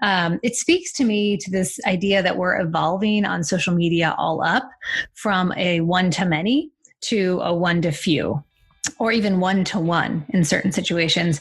It speaks to me to this idea that we're evolving on social media all up from a one to many to a one to few, or even one to one in certain situations.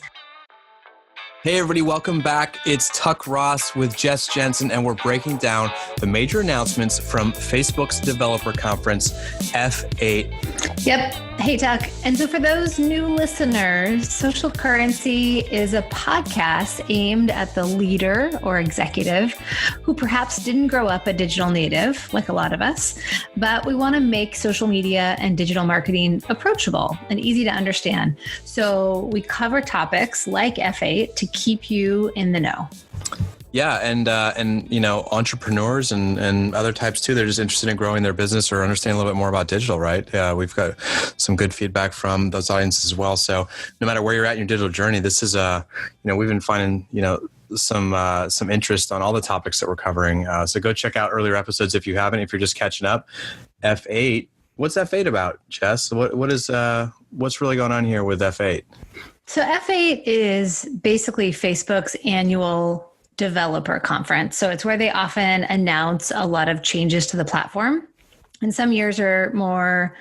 Hey everybody, welcome back. It's Tuck Ross with Jess Jensen, and we're breaking down the major announcements from Facebook's developer conference, F8. Yep. Hey, Tuck. And so for those new listeners, Social Currency is a podcast aimed at the leader or executive who perhaps didn't grow up a digital native, like a lot of us, but we want to make social media and digital marketing approachable and easy to understand. So we cover topics like F8 to keep you in the know. Yeah, and you know, entrepreneurs and other types too, they're just interested in growing their business or understanding a little bit more about digital, right? We've got some good feedback from those audiences as well. So no matter where you're at in your digital journey, this is we've been finding, some interest on all the topics that we're covering. So go check out earlier episodes if you haven't, if you're just catching up. F8, what's F8 about, Jess? What's really going on here with F8? So F8 is basically Facebook's annual developer conference. So it's where they often announce a lot of changes to the platform. And some years are more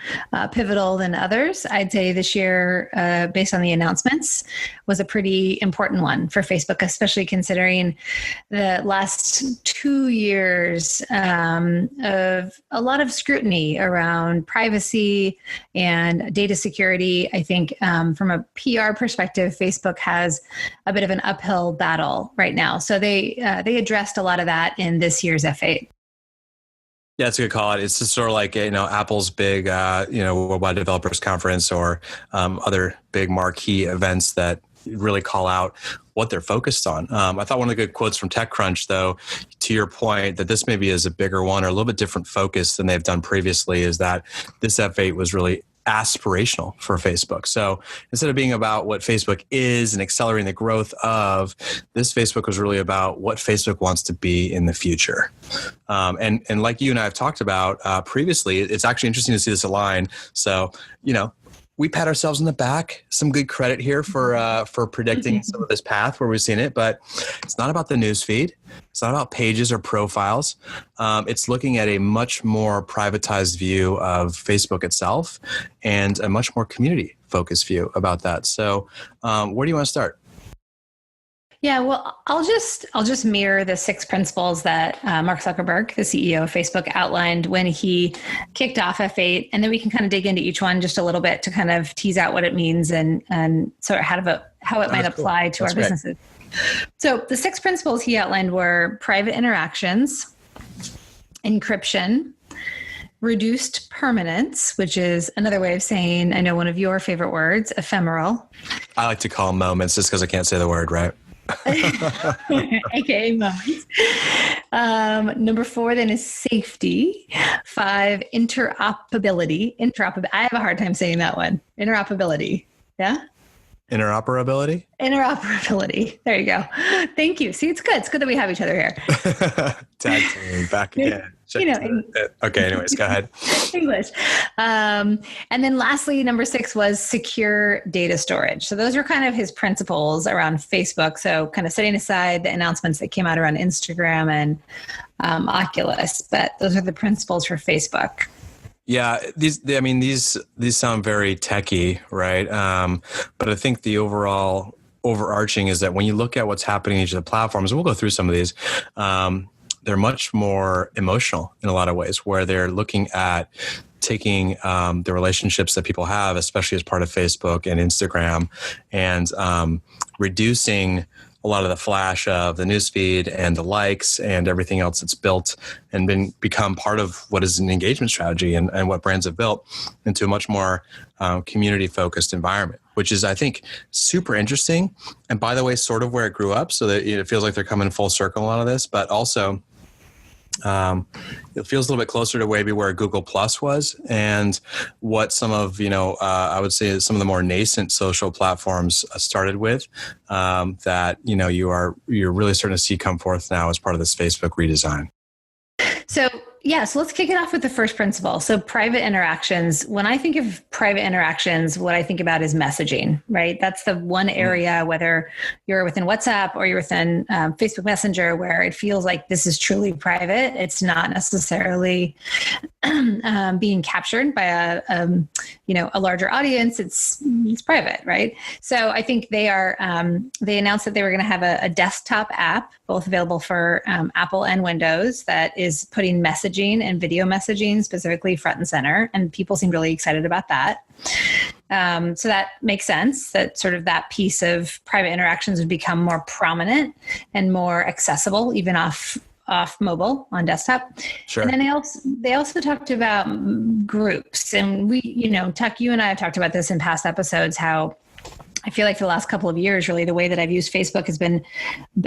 pivotal than others. I'd say this year, based on the announcements, was a pretty important one for Facebook, especially considering the last 2 years of a lot of scrutiny around privacy and data security. I think from a PR perspective, Facebook has a bit of an uphill battle right now. So they addressed a lot of that in this year's F8. Yeah, it's a good call. It's just sort of like, Apple's big, Worldwide Developers Conference or other big marquee events that really call out what they're focused on. I thought one of the good quotes from TechCrunch, though, to your point, that this maybe is a bigger one or a little bit different focus than they've done previously, is that this F8 was really aspirational for Facebook. So instead of being about what Facebook is and accelerating the growth of, this Facebook was really about what Facebook wants to be in the future. And like you and I have talked about previously, it's actually interesting to see this align. So, we pat ourselves on the back, some good credit here for predicting some of this path where we've seen it, but it's not about the newsfeed. It's not about pages or profiles. It's looking at a much more privatized view of Facebook itself and a much more community-focused view about that. So where do you want to start? Yeah, well, I'll just mirror the 6 principles that Mark Zuckerberg, the CEO of Facebook, outlined when he kicked off F8, and then we can kind of dig into each one just a little bit to kind of tease out what it means and sort of how it might apply to our businesses. So the 6 principles he outlined were private interactions, encryption, reduced permanence, which is another way of saying, I know one of your favorite words, ephemeral. I like to call them moments just because I can't say the word, right? AKA moments. Number 4 then is safety. 5, interoperability. I have a hard time saying that one. Interoperability. Yeah? Interoperability? Interoperability. There you go. Thank you. See, it's good. It's good that we have each other here. Tag team back again. Okay, anyways, go ahead. English. And then lastly, number 6 was secure data storage. So those are kind of his principles around Facebook. So kind of setting aside the announcements that came out around Instagram and Oculus, but those are the principles for Facebook. Yeah, these sound very techy, right? But I think the overarching is that when you look at what's happening in each of the platforms, and we'll go through some of these, they're much more emotional in a lot of ways, where they're looking at taking the relationships that people have, especially as part of Facebook and Instagram, and reducing a lot of the flash of the newsfeed and the likes and everything else that's built and become part of what is an engagement strategy and what brands have built into a much more community-focused environment, which is, I think, super interesting. And by the way, sort of where it grew up, so that it feels like they're coming full circle on a lot of this, but also it feels a little bit closer to maybe where Google Plus was and what some of, I would say some of the more nascent social platforms started with, that, you're really starting to see come forth now as part of this Facebook redesign. So So let's kick it off with the first principle. So private interactions, when I think of private interactions, what I think about is messaging, right? That's the one area, whether you're within WhatsApp or you're within Facebook Messenger, where it feels like this is truly private. It's not necessarily being captured by a larger audience. It's private, right? So I think they announced that they were going to have a desktop app, both available for Apple and Windows, that is putting messaging and video messaging specifically front and center. And people seem really excited about that. So that makes sense that sort of that piece of private interactions would become more prominent and more accessible, even off mobile on desktop. Sure. And then they also talked about groups, and Tuck, you and I have talked about this in past episodes, how I feel like for the last couple of years, really the way that I've used Facebook has been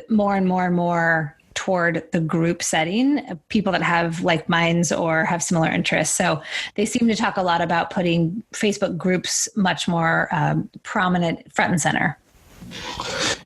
more and more and more toward the group setting, people that have like minds or have similar interests. So they seem to talk a lot about putting Facebook groups much more prominent front and center.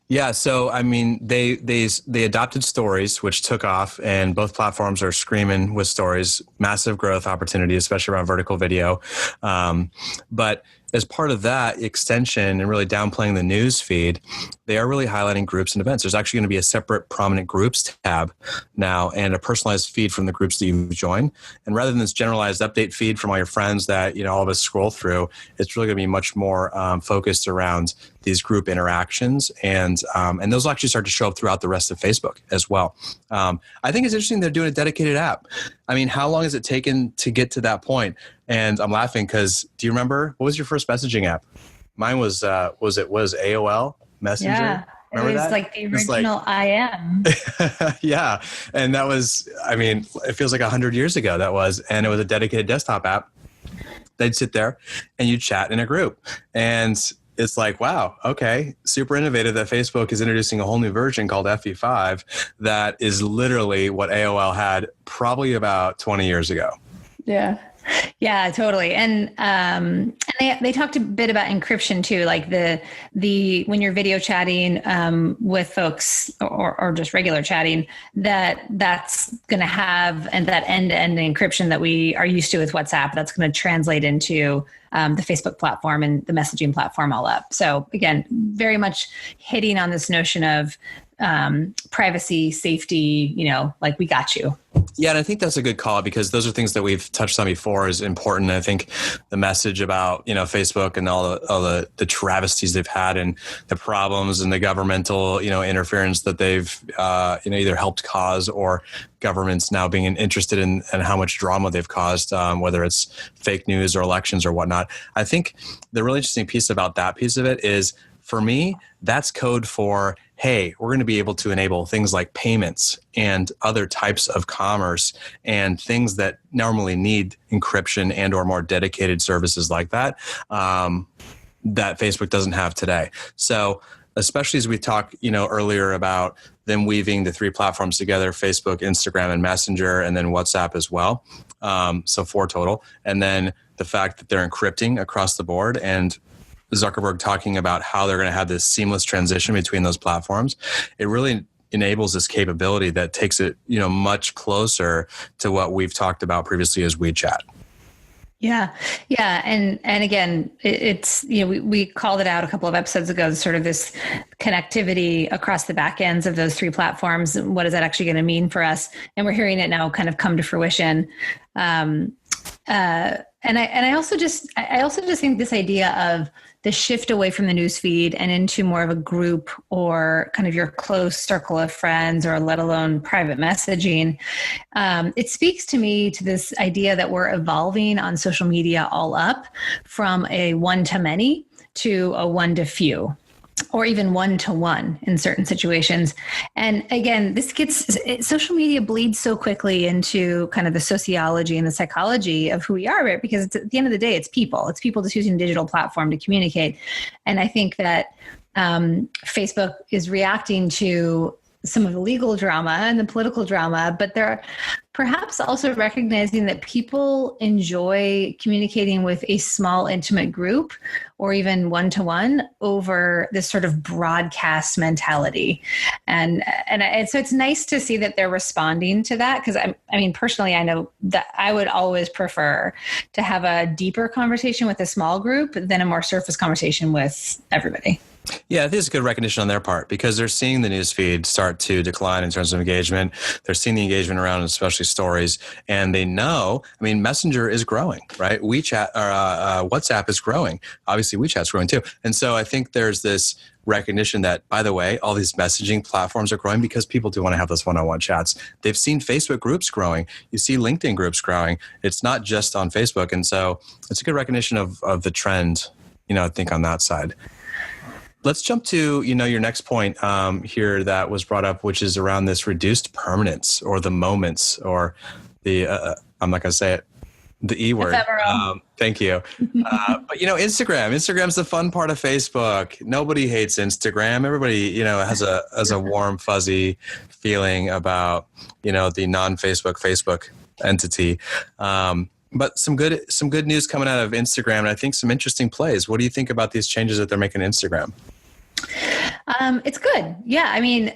Yeah, so I mean, they adopted Stories, which took off, and both platforms are screaming with Stories. Massive growth opportunity, especially around vertical video. But as part of that extension and really downplaying the news feed, they are really highlighting groups and events. There's actually going to be a separate prominent groups tab now and a personalized feed from the groups that you join. And rather than this generalized update feed from all your friends that all of us scroll through, it's really going to be much more focused around these group interactions, and those will actually start to show up throughout the rest of Facebook as well. I think it's interesting they're doing a dedicated app. I mean, how long has it taken to get to that point? And I'm laughing because, do you remember, what was your first messaging app? Mine was AOL Messenger. Yeah, remember it was that? like the original IM. Yeah, and that was, I mean, it feels like 100 years ago that was, and it was a dedicated desktop app. They'd sit there and you'd chat in a group. And it's like, wow, okay, super innovative that Facebook is introducing a whole new version called FE5 that is literally what AOL had probably about 20 years ago. Yeah, totally. And they talked a bit about encryption too, like the when you're video chatting with folks or just regular chatting, that's going to have and that end-to-end encryption that we are used to with WhatsApp, that's going to translate into the Facebook platform and the messaging platform all up. So again, very much hitting on this notion of privacy, safety, like we got you. Yeah, and I think that's a good call because those are things that we've touched on before is important. I think the message about, Facebook and all the travesties they've had and the problems and the governmental, interference that they've, either helped cause or governments now being interested in how much drama they've caused, whether it's fake news or elections or whatnot. I think the really interesting piece about that piece of it is, for me, that's code for, hey, we're going to be able to enable things like payments and other types of commerce and things that normally need encryption and or more dedicated services like that, that Facebook doesn't have today. So especially as we talked, earlier about them weaving the three platforms together, Facebook, Instagram, and Messenger, and then WhatsApp as well. So 4 total. And then the fact that they're encrypting across the board and Zuckerberg talking about how they're going to have this seamless transition between those platforms, it really enables this capability that takes it, much closer to what we've talked about previously as WeChat. Yeah. And again, it's, we called it out a couple of episodes ago, sort of this connectivity across the back ends of those 3 platforms. What is that actually going to mean for us? And we're hearing it now kind of come to fruition. And I also just think this idea of the shift away from the newsfeed and into more of a group or kind of your close circle of friends, or let alone private messaging, it speaks to me to this idea that we're evolving on social media all up from a one-to-many to a one-to-few, or even one-to-one in certain situations. And again, social media bleeds so quickly into kind of the sociology and the psychology of who we are, right? Because at the end of the day, it's people just using a digital platform to communicate. And I think that Facebook is reacting to some of the legal drama and the political drama, but they're perhaps also recognizing that people enjoy communicating with a small, intimate group or even one-to-one over this sort of broadcast mentality. And so it's nice to see that they're responding to that, because I mean, personally, I know that I would always prefer to have a deeper conversation with a small group than a more surface conversation with everybody. Yeah, I think it's a good recognition on their part, because they're seeing the newsfeed start to decline in terms of engagement. They're seeing the engagement around, especially stories, and they know, I mean, Messenger is growing, right? WeChat or WhatsApp is growing. Obviously, WeChat's growing too. And so I think there's this recognition that, by the way, all these messaging platforms are growing because people do want to have those one-on-one chats. They've seen Facebook groups growing. You see LinkedIn groups growing. It's not just on Facebook. And so it's a good recognition of the trend, I think on that side. Let's jump to, your next point here that was brought up, which is around this reduced permanence, or the moments, or the, I'm not going to say it, the E word. Thank you. But, Instagram's the fun part of Facebook. Nobody hates Instagram. Everybody, has a warm, fuzzy feeling about, the non-Facebook entity. But some good news coming out of Instagram, and I think some interesting plays. What do you think about these changes that they're making to Instagram? It's good. Yeah. I mean,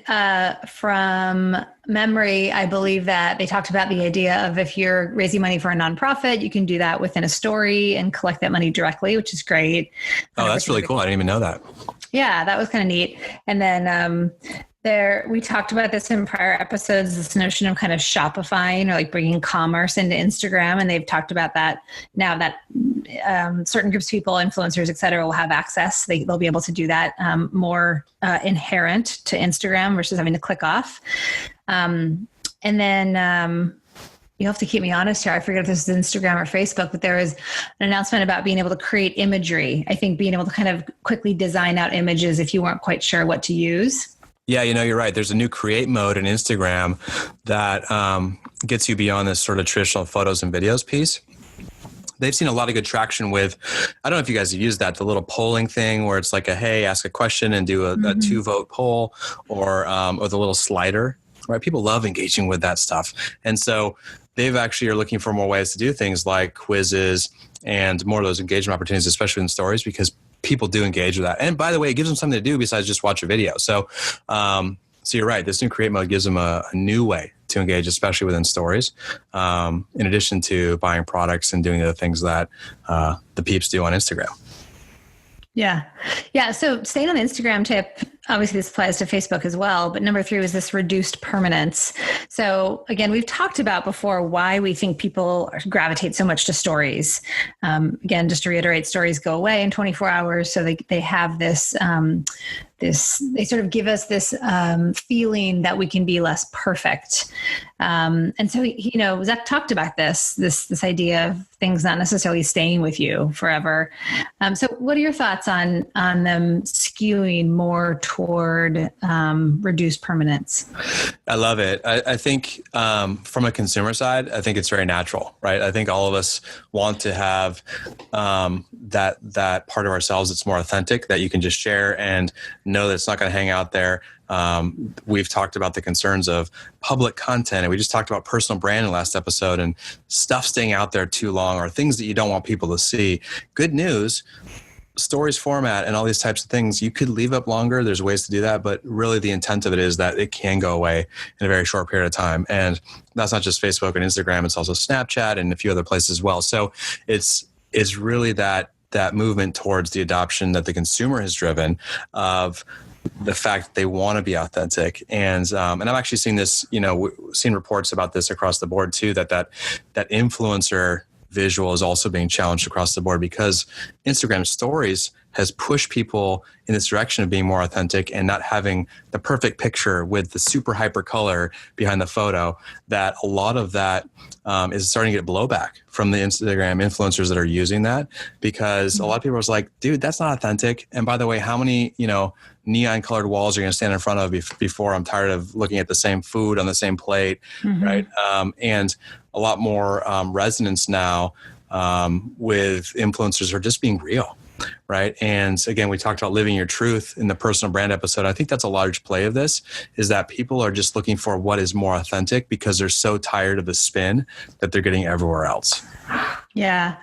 from memory, I believe that they talked about the idea of, if you're raising money for a nonprofit, you can do that within a story and collect that money directly, which is great. Oh, that's really cool. I didn't even know that. Yeah, that was kind of neat. And then we talked about this in prior episodes, this notion of kind of Shopifying, or like bringing commerce into Instagram. And they've talked about that now, that certain groups of people, influencers, et cetera, will have access. They'll be able to do that more inherent to Instagram versus having to click off. And then you'll have to keep me honest here. I forget if this is Instagram or Facebook, but there was an announcement about being able to create imagery. I think being able to kind of quickly design out images if you weren't quite sure what to use. Yeah, you're right. There's a new create mode in Instagram that gets you beyond this sort of traditional photos and videos piece. They've seen a lot of good traction with, I don't know if you guys have used that, the little polling thing where it's like hey, ask a question and do a 2-vote poll, or the little slider, right? People love engaging with that stuff. And so they've actually are looking for more ways to do things like quizzes and more of those engagement opportunities, especially in stories, because people do engage with that. And by the way, it gives them something to do besides just watch a video. So you're right. This new create mode gives them a new way to engage, especially within stories, in addition to buying products and doing the things that the peeps do on Instagram. Yeah. Yeah. So staying on the Instagram tip, obviously this applies to Facebook as well, but number 3 was this reduced permanence. So again, we've talked about before why we think people gravitate so much to stories. Again, just to reiterate, stories go away in 24 hours. So they have this, they sort of give us this feeling that we can be less perfect. And so, Zuck talked about this idea of things not necessarily staying with you forever. So what are your thoughts on them skewing more toward reduced permanence? I love it. I think from a consumer side, I think it's very natural, right? I think all of us want to have that part of ourselves that's more authentic, that you can just share and know that it's not going to hang out there. We've talked about the concerns of public content, and we just talked about personal brand in the last episode, and stuff staying out there too long, or things that you don't want people to see. Good news, stories format and all these types of things, you could leave up longer. There's ways to do that, but really the intent of it is that it can go away in a very short period of time. And that's not just Facebook and Instagram, it's also Snapchat and a few other places as well. So it's really that movement towards the adoption that the consumer has driven of the fact that they want to be authentic. And I'm actually seeing this, seen reports about this across the board too, that influencer visual is also being challenged across the board, because Instagram stories has pushed people in this direction of being more authentic and not having the perfect picture with the super hyper color behind the photo. That a lot of that is starting to get blowback from the Instagram influencers that are using that, because a lot of people are like, dude, that's not authentic. And by the way, how many, neon colored walls are going to stand in front of before I'm tired of looking at the same food on the same plate, right? And a lot more resonance now with influencers are just being real. right? And again, we talked about living your truth in the personal brand episode. I think that's a large play of this, is that people are just looking for what is more authentic because they're so tired of the spin that they're getting everywhere else. Yeah.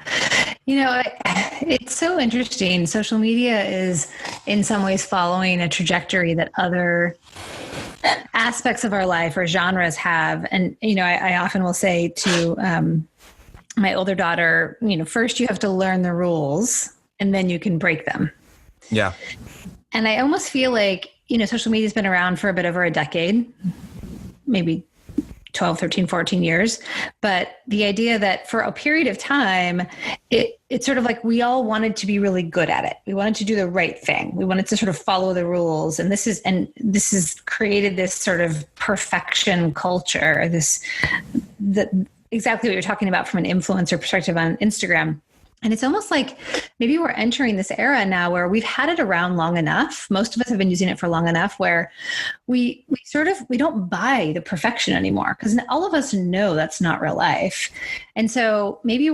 It's so interesting. Social media is in some ways following a trajectory that other aspects of our life or genres have. And, I often will say to my older daughter, first you have to learn the rules and then you can break them. Yeah. And I almost feel like, social media has been around for a bit over a decade, maybe 12, 13, 14 years. But the idea that for a period of time, it's sort of like we all wanted to be really good at it. We wanted to do the right thing. We wanted to sort of follow the rules. And this has created this sort of perfection culture, exactly what you're talking about from an influencer perspective on Instagram. And it's almost like maybe we're entering this era now where we've had it around long enough. Most of us have been using it for long enough where we don't buy the perfection anymore because all of us know that's not real life. And so maybe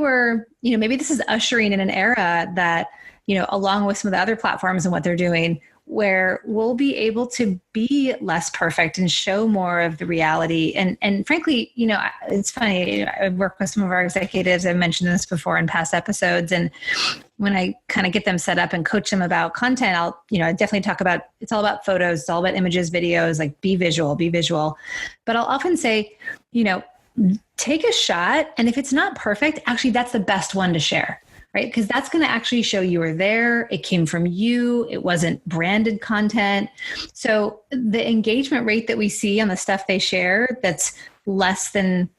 maybe this is ushering in an era that, along with some of the other platforms and what they're doing, where we'll be able to be less perfect and show more of the reality. And frankly, it's funny, I work with some of our executives. I've mentioned this before in past episodes. And when I kind of get them set up and coach them about content, I'll, definitely talk about, it's all about photos, it's all about images, videos, like be visual. But I'll often say, take a shot. And if it's not perfect, actually that's the best one to share. Right? Because that's going to actually show you were there. It came from you. It wasn't branded content. So the engagement rate that we see on the stuff they share that's less than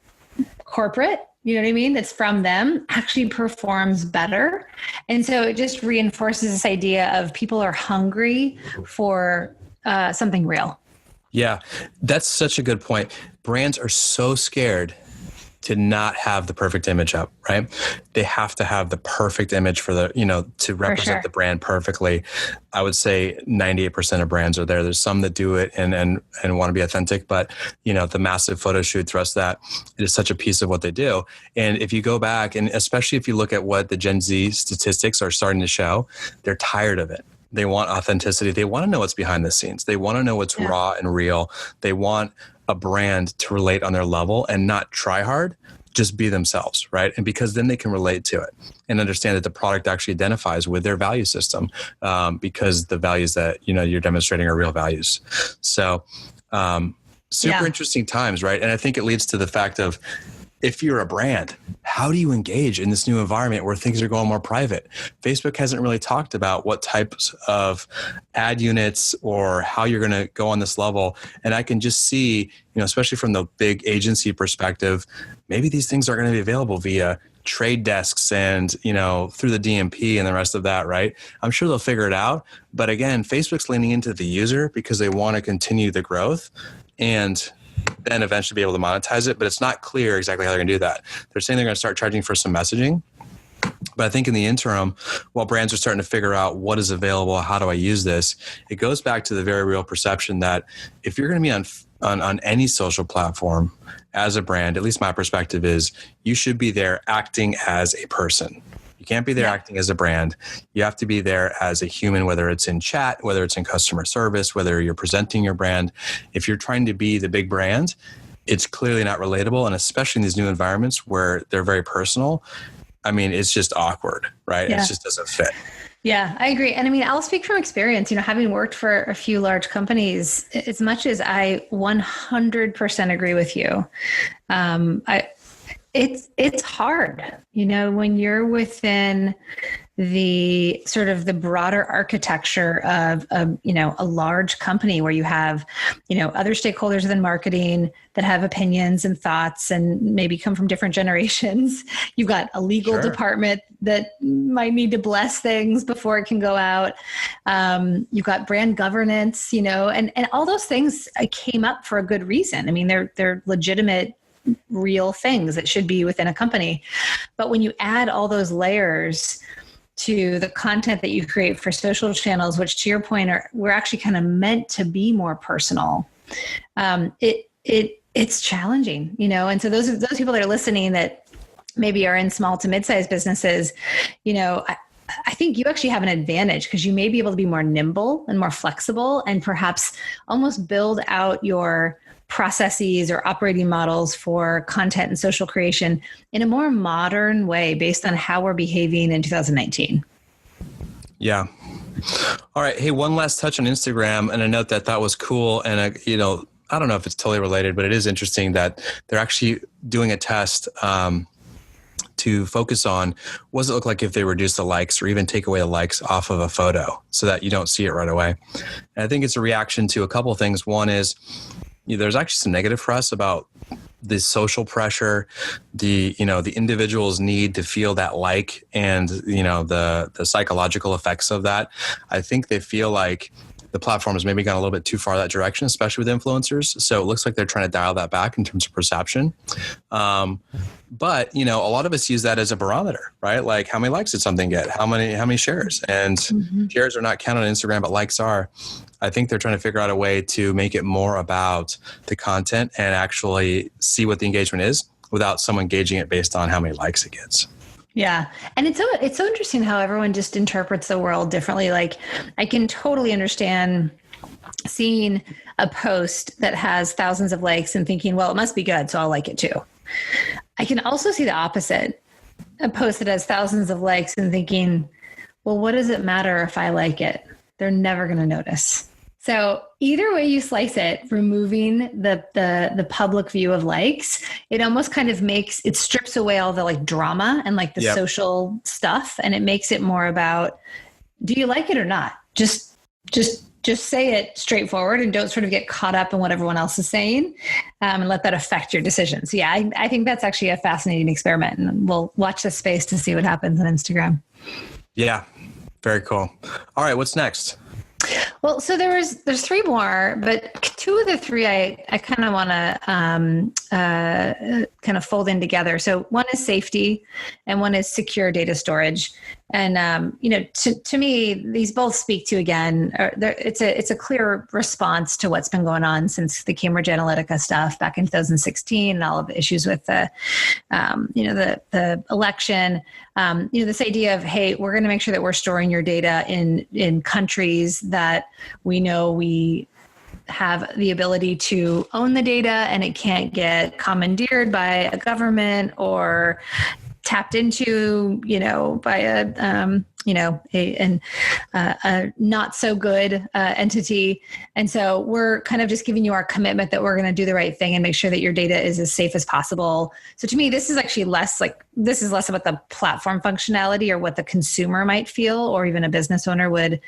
corporate, you know what I mean? That's from them actually performs better. And so it just reinforces this idea of people are hungry for something real. Yeah, that's such a good point. Brands are so scared to not have the perfect image up, right? They have to have the perfect image for to represent the brand perfectly. I would say 98% of brands are there. There's some that do it and want to be authentic, but the massive photo shoot thrust that it is such a piece of what they do. And if you go back, and especially if you look at what the Gen Z statistics are starting to show, they're tired of it. They want authenticity. They want to know what's behind the scenes. They want to know what's raw and real. They want a brand to relate on their level and not try hard, just be themselves, right? And because then they can relate to it and understand that the product actually identifies with their value system because the values that, you're demonstrating are real values. So super interesting times, right? And I think it leads to the fact of, if you're a brand, how do you engage in this new environment where things are going more private? Facebook hasn't really talked about what types of ad units or how you're going to go on this level. And I can just see, especially from the big agency perspective, maybe these things are going to be available via trade desks and, through the DMP and the rest of that, right? I'm sure they'll figure it out. But again, Facebook's leaning into the user because they want to continue the growth and then eventually be able to monetize it, but it's not clear exactly how they're going to do that. They're saying they're going to start charging for some messaging, but I think in the interim, while brands are starting to figure out what is available, how do I use this, it goes back to the very real perception that if you're going to be on any social platform as a brand, at least my perspective is you should be there acting as a person. You can't be there acting as a brand. You have to be there as a human, whether it's in chat, whether it's in customer service, whether you're presenting your brand. If you're trying to be the big brand, it's clearly not relatable. And especially in these new environments where they're very personal, it's just awkward, right? Yeah. It just doesn't fit. Yeah, I agree. And I'll speak from experience, having worked for a few large companies, as much as I 100% agree with you. It's hard, when you're within the sort of the broader architecture of a large company where you have, other stakeholders within marketing that have opinions and thoughts and maybe come from different generations. You've got a legal department that might need to bless things before it can go out. You've got brand governance, and all those things came up for a good reason. They're legitimate, real things that should be within a company. But when you add all those layers to the content that you create for social channels, which to your point we're actually kind of meant to be more personal, it's challenging, and so those people that are listening that maybe are in small to mid-sized businesses, I think you actually have an advantage because you may be able to be more nimble and more flexible and perhaps almost build out your processes or operating models for content and social creation in a more modern way based on how we're behaving in 2019. Yeah. All right. Hey, one last touch on Instagram and a note that was cool. And, I don't know if it's totally related, but it is interesting that they're actually doing a test to focus on what does it look like if they reduce the likes or even take away the likes off of a photo so that you don't see it right away. And I think it's a reaction to a couple of things. One is there's actually some negative press about the social pressure, the individual's need to feel that like, and, the psychological effects of that. I think they feel like the platform has maybe gone a little bit too far that direction, especially with influencers. So it looks like they're trying to dial that back in terms of perception. But, a lot of us use that as a barometer, right? Like how many likes did something get? How many shares? And shares are not counted on Instagram, but likes are. I think they're trying to figure out a way to make it more about the content and actually see what the engagement is without someone gauging it based on how many likes it gets. Yeah. And it's so interesting how everyone just interprets the world differently. Like I can totally understand seeing a post that has thousands of likes and thinking, well, it must be good, so I'll like it too. I can also see the opposite, a post that has thousands of likes and thinking, well, what does it matter if I like it? They're never going to notice. So either way you slice it, removing the public view of likes, it almost kind of it strips away all the like drama and like the social stuff. And it makes it more about, do you like it or not? Just say it straightforward and don't sort of get caught up in what everyone else is saying, and let that affect your decisions. Yeah, I think that's actually a fascinating experiment, and we'll watch this space to see what happens on Instagram. Yeah, very cool. All right, what's next? Well, so there's three more, but two of the three I kind of want to kind of fold in together. So one is safety and one is secure data storage. And, to me, these both speak to, again, it's a clear response to what's been going on since the Cambridge Analytica stuff back in 2016 and all of the issues with the election. This idea of, hey, we're going to make sure that we're storing your data in countries that we know we have the ability to own the data and it can't get commandeered by a government or tapped into, by a not so good entity. And so we're kind of just giving you our commitment that we're going to do the right thing and make sure that your data is as safe as possible. So to me, this is actually less about the platform functionality or what the consumer might feel, or even a business owner would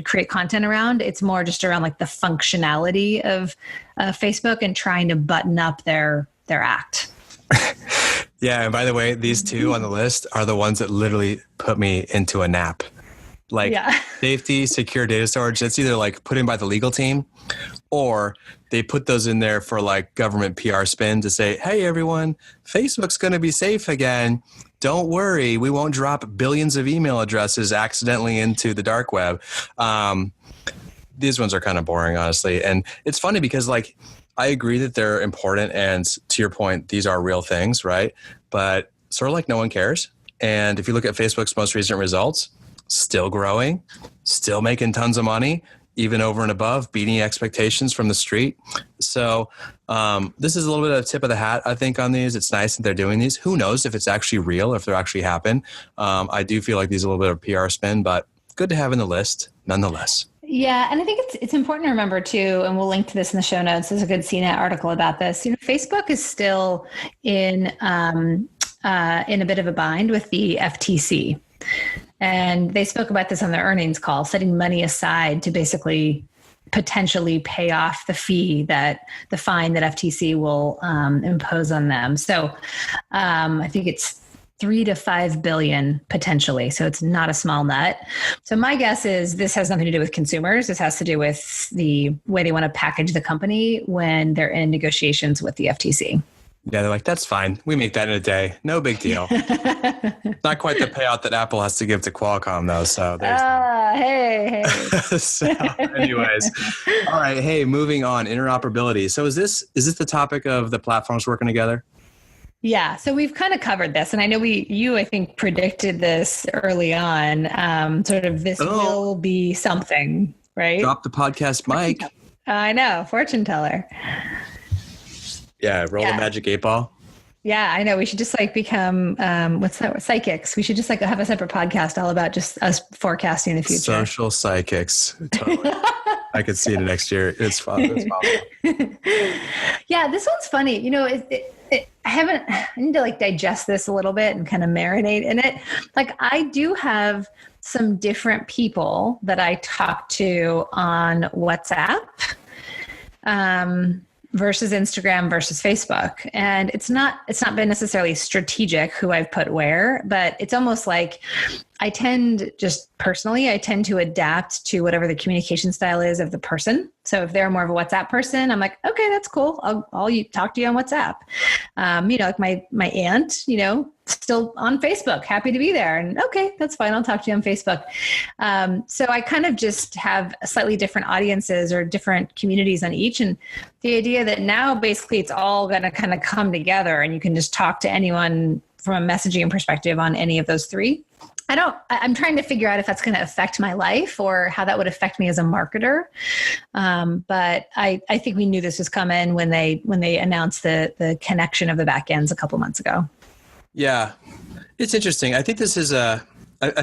create content around. It's more just around like the functionality of Facebook and trying to button up their act. Yeah. And by the way, these two on the list are the ones that literally put me into a nap. Like safety, secure data storage. That's either like put in by the legal team or they put those in there for like government PR spin to say, hey, everyone, Facebook's going to be safe again. Don't worry. We won't drop billions of email addresses accidentally into the dark web. These ones are kind of boring, honestly. And it's funny because like, I agree that they're important. And to your point, these are real things, right? But sort of like no one cares. And if you look at Facebook's most recent results, still growing, still making tons of money, even over and above, beating expectations from the street. So this is a little bit of a tip of the hat, I think, on these. It's nice that they're doing these. Who knows if it's actually real, if they actually happen. I do feel like these are a little bit of PR spin, but good to have in the list nonetheless. Yeah, and I think it's important to remember too, and we'll link to this in the show notes. There's a good CNET article about this. Facebook is still in a bit of a bind with the FTC, and they spoke about this on their earnings call, setting money aside to basically potentially pay off the fine that FTC will impose on them. So I think it's $3 to $5 billion potentially. So it's not a small nut. So my guess is this has nothing to do with consumers. This has to do with the way they want to package the company when they're in negotiations with the FTC. Yeah, they're like, that's fine. We make that in a day. No big deal. Not quite the payout that Apple has to give to Qualcomm, though. So there's hey. So anyways, all right. Hey, moving on. Interoperability. So is this the topic of the platforms working together? Yeah, so we've kind of covered this, and I know you, I think, predicted this early on. Sort of this will be something, right? Drop the podcast mic. I know, fortune teller. Yeah, roll the magic 8-ball. Yeah, I know. We should just like become what's that? Psychics. We should just like have a separate podcast all about just us forecasting the future. Social psychics. Totally. I could see it next year. It's fun. It's fun. Yeah, this one's funny. You know, I need to like digest this a little bit and kind of marinate in it. Like I do have some different people that I talk to on WhatsApp. Versus Instagram versus Facebook. And it's not been necessarily strategic who I've put where, but it's almost like I tend to adapt to whatever the communication style is of the person. So if they're more of a WhatsApp person, I'm like, okay, that's cool. I'll talk to you on WhatsApp. Like my aunt, still on Facebook, happy to be there. And okay, that's fine. I'll talk to you on Facebook. So I kind of just have slightly different audiences or different communities on each. And the idea that now basically it's all going to kind of come together and you can just talk to anyone from a messaging perspective on any of those three. I'm trying to figure out if that's going to affect my life or how that would affect me as a marketer. But I think we knew this was coming when they announced the connection of the back ends a couple months ago. Yeah, it's interesting. I think this is I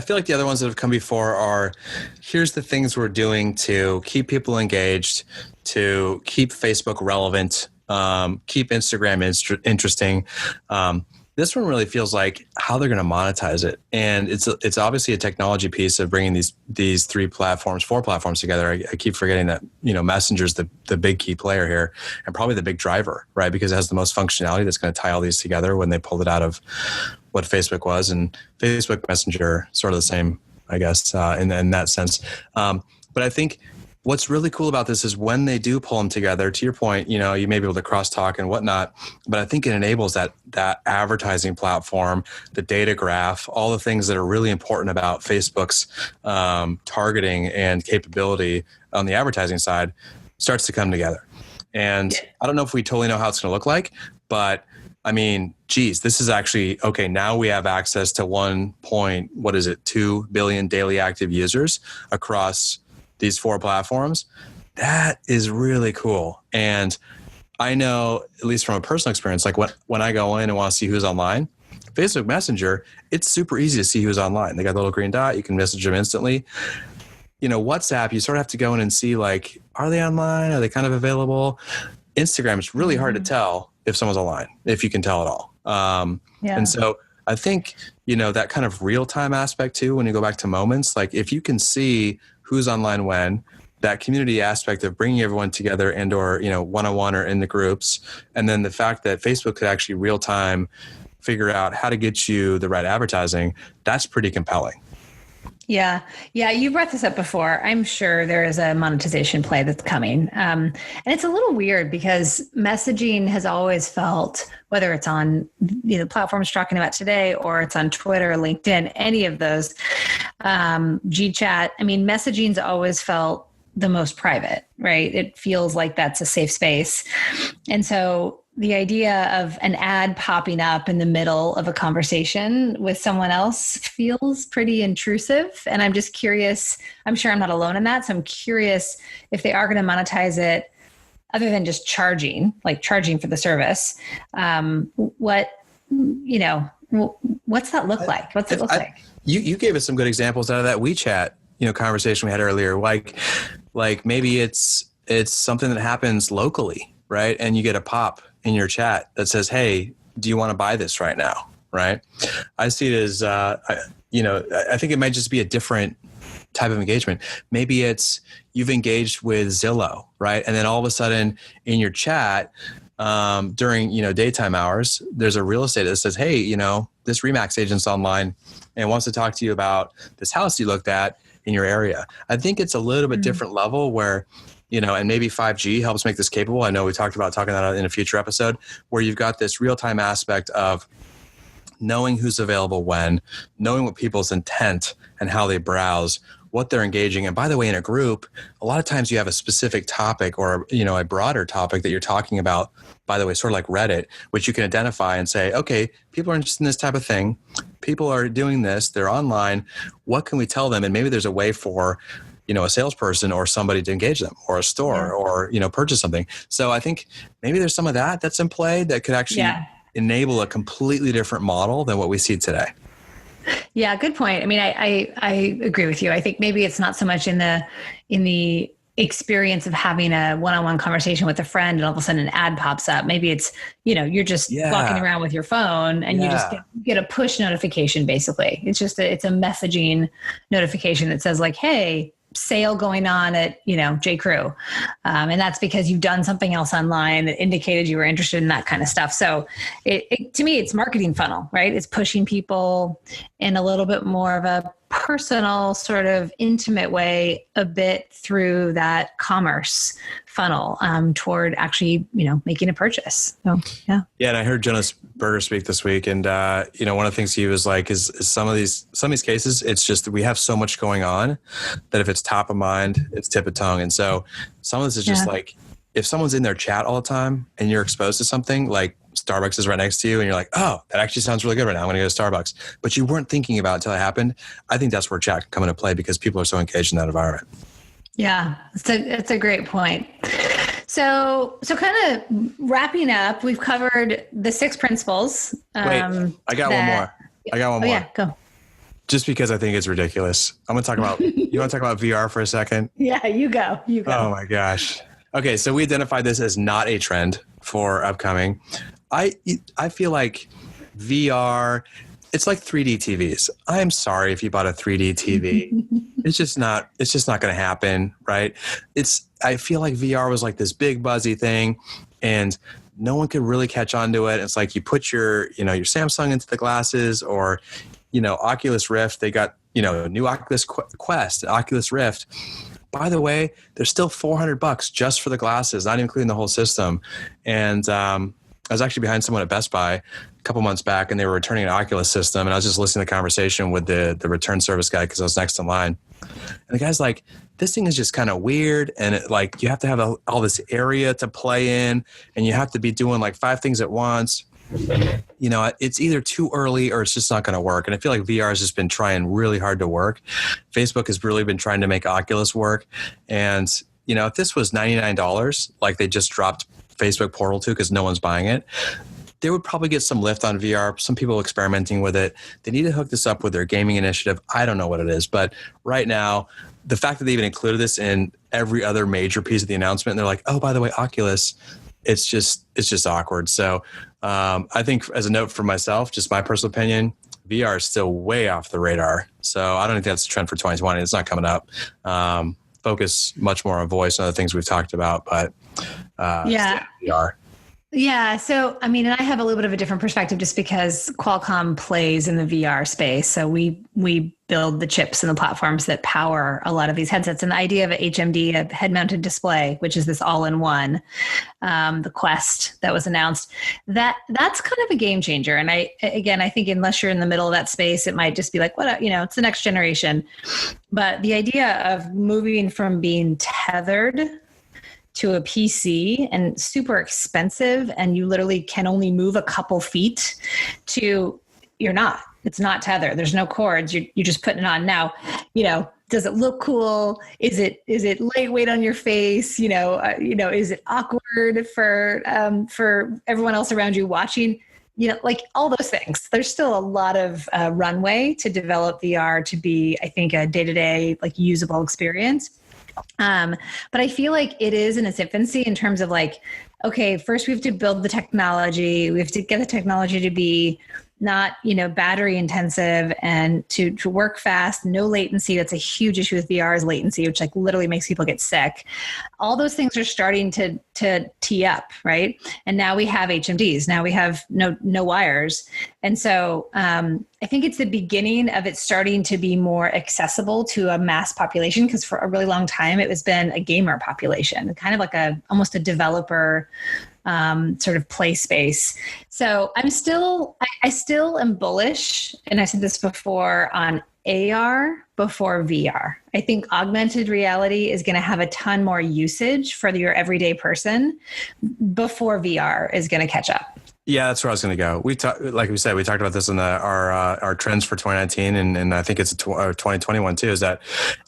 feel like the other ones that have come before are, here's the things we're doing to keep people engaged, to keep Facebook relevant, keep Instagram interesting. This one really feels like how they're going to monetize it. And it's obviously a technology piece of bringing these four platforms together. I keep forgetting that, Messenger's the big key player here and probably the big driver, right? Because it has the most functionality that's going to tie all these together when they pulled it out of what Facebook was. And Facebook Messenger, sort of the same, I guess, in that sense. But I think what's really cool about this is when they do pull them together, to your point, you may be able to crosstalk and whatnot, but I think it enables that advertising platform, the data graph, all the things that are really important about Facebook's targeting and capability on the advertising side starts to come together. And I don't know if we totally know how it's going to look like, but I mean, geez, this is actually, okay, now we have access to 2 billion daily active users across these four platforms. That is really cool. And I know, at least from a personal experience, like when I go in and want to see who's online, Facebook Messenger, it's super easy to see who's online. They got the little green dot, you can message them instantly. WhatsApp, you sort of have to go in and see, like, are they online? Are they kind of available? Instagram, it's really hard to tell if someone's online, if you can tell at all. And so I think, that kind of real-time aspect too, when you go back to moments, like if you can see who's online when, that community aspect of bringing everyone together and or, one-on-one or in the groups. And then the fact that Facebook could actually real time figure out how to get you the right advertising, that's pretty compelling. Yeah. You brought this up before. I'm sure there is a monetization play that's coming. And it's a little weird because messaging has always felt, whether it's on the platforms talking about today or it's on Twitter, LinkedIn, any of those, GChat, messaging's always felt the most private, right? It feels like that's a safe space. And so the idea of an ad popping up in the middle of a conversation with someone else feels pretty intrusive. And I'm just curious, I'm sure I'm not alone in that. So I'm curious if they are going to monetize it other than just charging for the service. What's that look like? What's it look like? You gave us some good examples out of that WeChat, conversation we had earlier. Like maybe it's something that happens locally, right? And you get a pop in your chat that says, hey, do you want to buy this right now? Right. I see it as, I think it might just be a different type of engagement. Maybe it's you've engaged with Zillow, right? And then all of a sudden in your chat during, daytime hours, there's a real estate that says, hey, this Remax agent's online and wants to talk to you about this house you looked at in your area. I think it's a little bit different level where, and maybe 5G helps make this capable. I know we talked about talking that in a future episode where you've got this real-time aspect of knowing who's available when, knowing what people's intent and how they browse what they're engaging. And by the way, in a group, a lot of times you have a specific topic or, a broader topic that you're talking about, by the way, sort of like Reddit, which you can identify and say, okay, people are interested in this type of thing. People are doing this. They're online. What can we tell them? And maybe there's a way for, a salesperson or somebody to engage them, or a store, or, purchase something. So I think maybe there's some of that's in play that could actually enable a completely different model than what we see today. Yeah, good point. I mean, I agree with you. I think maybe it's not so much in the experience of having a one-on-one conversation with a friend and all of a sudden an ad pops up. Maybe it's, you're just walking around with your phone and you just get a push notification, basically. It's just it's a messaging notification that says like, hey, sale going on at, J. Crew. And that's because you've done something else online that indicated you were interested in that kind of stuff. So to me, it's marketing funnel, right? It's pushing people in a little bit more of a personal, sort of intimate way, a bit through that commerce funnel toward actually, making a purchase. So, yeah. Yeah. And I heard Jonas Berger speak this week. And, one of the things he was like is some of these cases, it's just that we have so much going on that if it's top of mind, it's tip of tongue. And so some of this is just like, if someone's in their chat all the time and you're exposed to something like Starbucks is right next to you and you're like, oh, that actually sounds really good right now, I'm going to go to Starbucks. But you weren't thinking about it until it happened. I think that's where chat can come into play because people are so engaged in that environment. Yeah, it's a great point. So kind of wrapping up, we've covered the 6 principles. Wait, I got one more. Yeah, go. Just because I think it's ridiculous. I'm going to talk about, you want to talk about VR for a second? Yeah, you go. Oh my gosh. Okay. So we identified this as not a trend for upcoming. I feel like VR, it's like 3D TVs. I'm sorry if you bought a 3D TV. It's just not going to happen, right? I feel like VR was like this big buzzy thing and no one could really catch on to it. It's like you put your Samsung into the glasses or, Oculus Rift, they got, new Oculus Quest, Oculus Rift. By the way, they're still $400 just for the glasses, not including the whole system. And I was actually behind someone at Best Buy a couple months back, and they were returning an Oculus system. And I was just listening to the conversation with the return service guy because I was next in line. And the guy's like, this thing is just kind of weird. And you have to have all this area to play in, and you have to be doing like 5 things at once. It's either too early or it's just not going to work. And I feel like VR has just been trying really hard to work. Facebook has really been trying to make Oculus work. And, if this was $99, like they just dropped Facebook Portal 2 because no one's buying it, they would probably get some lift on VR, some people experimenting with it. They need to hook this up with their gaming initiative. I don't know what it is, but right now, the fact that they even included this in every other major piece of the announcement, and they're like, oh, by the way, Oculus, it's just awkward. So I think as a note for myself, just my personal opinion, VR is still way off the radar. So I don't think that's a trend for 2020. It's not coming up. Focus much more on voice and other things we've talked about, but VR. Yeah. So, I mean, and I have a little bit of a different perspective just because Qualcomm plays in the VR space. So we build the chips and the platforms that power a lot of these headsets. And the idea of a HMD, a head-mounted display, which is this all-in-one, the Quest that was announced, that's kind of a game changer. And I think unless you're in the middle of that space, it might just be like, it's the next generation. But the idea of moving from being tethered to a PC and super expensive, and you literally can only move a couple feet to it's not tethered. There's no cords. You're just putting it on. Now, does it look cool? Is it lightweight on your face? Is it awkward for everyone else around you watching? Like all those things. There's still a lot of runway to develop VR to be, I think, a day-to-day usable experience. But I feel like it is in its infancy in terms of okay, first we have to build the technology. We have to get the technology to be not, battery intensive and to work fast, no latency. That's a huge issue with VR is latency, which literally makes people get sick. All those things are starting to tee up, right? And now we have HMDs. Now we have no wires. And so I think it's the beginning of it starting to be more accessible to a mass population, because for a really long time it was been a gamer population, kind of like almost a developer sort of play space. So I still am bullish, and I said this before, on AR before VR. I think augmented reality is going to have a ton more usage for your everyday person before VR is going to catch up. Yeah, that's where I was going to go. Like we said, we talked about this in our trends for 2019, and I think it's 2021 too. Is that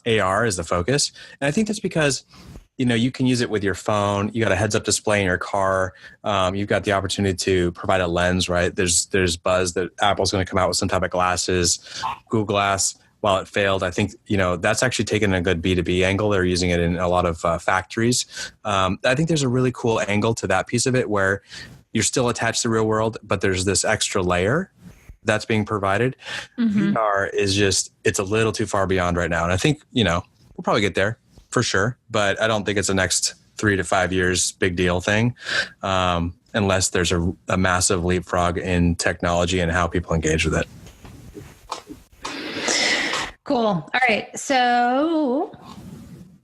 AR is the focus, and I think that's because you can use it with your phone. You got a heads-up display in your car. You've got the opportunity to provide a lens, right? There's buzz that Apple's going to come out with some type of glasses. Google Glass, while it failed, I think that's actually taken a good B2B angle. They're using it in a lot of factories. I think there's a really cool angle to that piece of it where you're still attached to the real world, but there's this extra layer that's being provided. Mm-hmm. VR is it's a little too far beyond right now. And I think, we'll probably get there for sure, but I don't think it's a next 3 to 5 years big deal thing. Unless there's a massive leapfrog in technology and how people engage with it. Cool. All right. So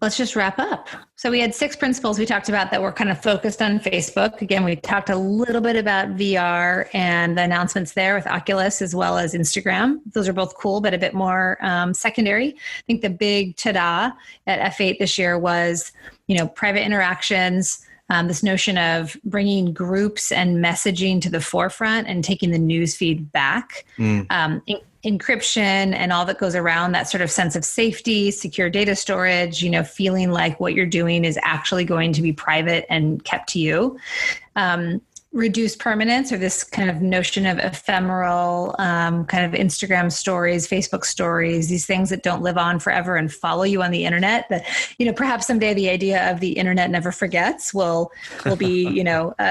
let's just wrap up. So we had 6 principles we talked about that were kind of focused on Facebook. Again, we talked a little bit about VR and the announcements there with Oculus as well as Instagram. Those are both cool, but a bit more secondary. I think the big ta-da at F8 this year was, private interactions, this notion of bringing groups and messaging to the forefront and taking the news feed back. Encryption and all that goes around that sort of sense of safety, secure data storage, feeling like what you're doing is actually going to be private and kept to you. Reduce permanence, or this kind of notion of ephemeral kind of Instagram stories, Facebook stories, these things that don't live on forever and follow you on the internet. That, perhaps someday the idea of the internet never forgets will be,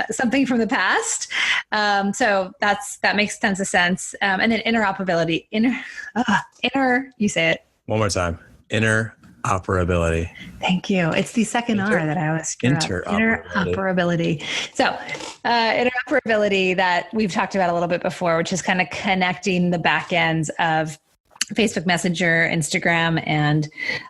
something from the past. So that makes tons of sense. And then interoperability, you say it one more time. Interoperability. Thank you. It's the second R that I always screw up. Interoperability. So interoperability that we've talked about a little bit before, which is kind of connecting the back ends of Facebook Messenger, Instagram, and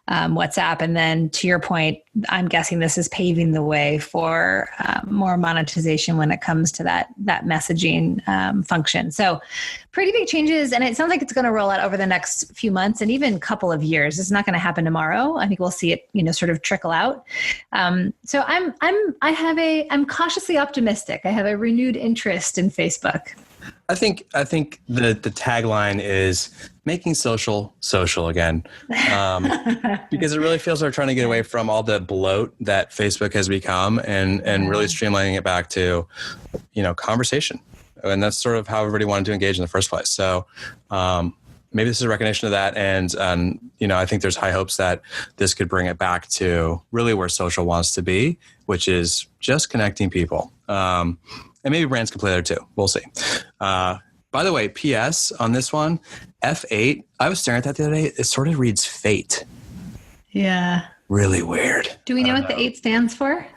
WhatsApp. And then to your point, I'm guessing this is paving the way for more monetization when it comes to that messaging function. So pretty big changes. And it sounds like it's going to roll out over the next few months and even couple of years. It's not going to happen tomorrow. I think we'll see it, sort of trickle out. So I'm cautiously optimistic. I have a renewed interest in Facebook. I think the tagline is making social again, because it really feels like we're trying to get away from all the bloat that Facebook has become and really streamlining it back to, conversation. And that's sort of how everybody wanted to engage in the first place. So maybe this is a recognition of that. And, I think there's high hopes that this could bring it back to really where social wants to be, which is just connecting people. And maybe brands can play there too. We'll see. By the way, PS on this one, F8, I was staring at that the other day. It sort of reads fate. Yeah. Really weird. Do we know what the 8 stands for?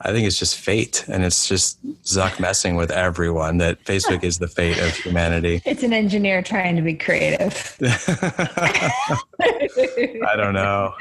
I think it's just fate. And it's just Zuck messing with everyone, that Facebook is the fate of humanity. It's an engineer trying to be creative. I don't know.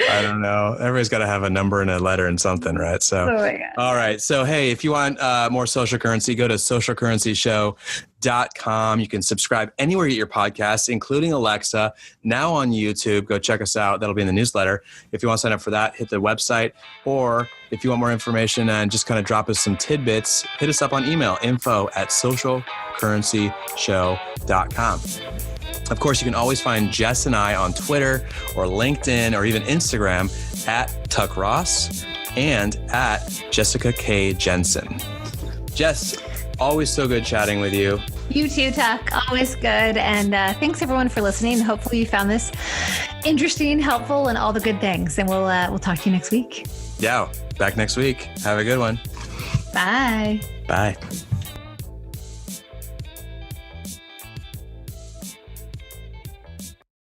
Everybody's got to have a number and a letter and something, right? So, oh my God. All right. So, hey, if you want more social currency, go to socialcurrencyshow.com. You can subscribe anywhere you get your podcasts, including Alexa, now on YouTube. Go check us out. That'll be in the newsletter. If you want to sign up for that, hit the website. Or if you want more information and just kind of drop us some tidbits, hit us up on email, info@socialcurrencyshow.com. Of course, you can always find Jess and I on Twitter or LinkedIn or even Instagram at Tuck Ross and at Jessica K. Jensen. Jess, always so good chatting with you. You too, Tuck. Always good. And thanks everyone for listening. Hopefully you found this interesting, helpful, and all the good things. And we'll talk to you next week. Yeah, back next week. Have a good one. Bye. Bye.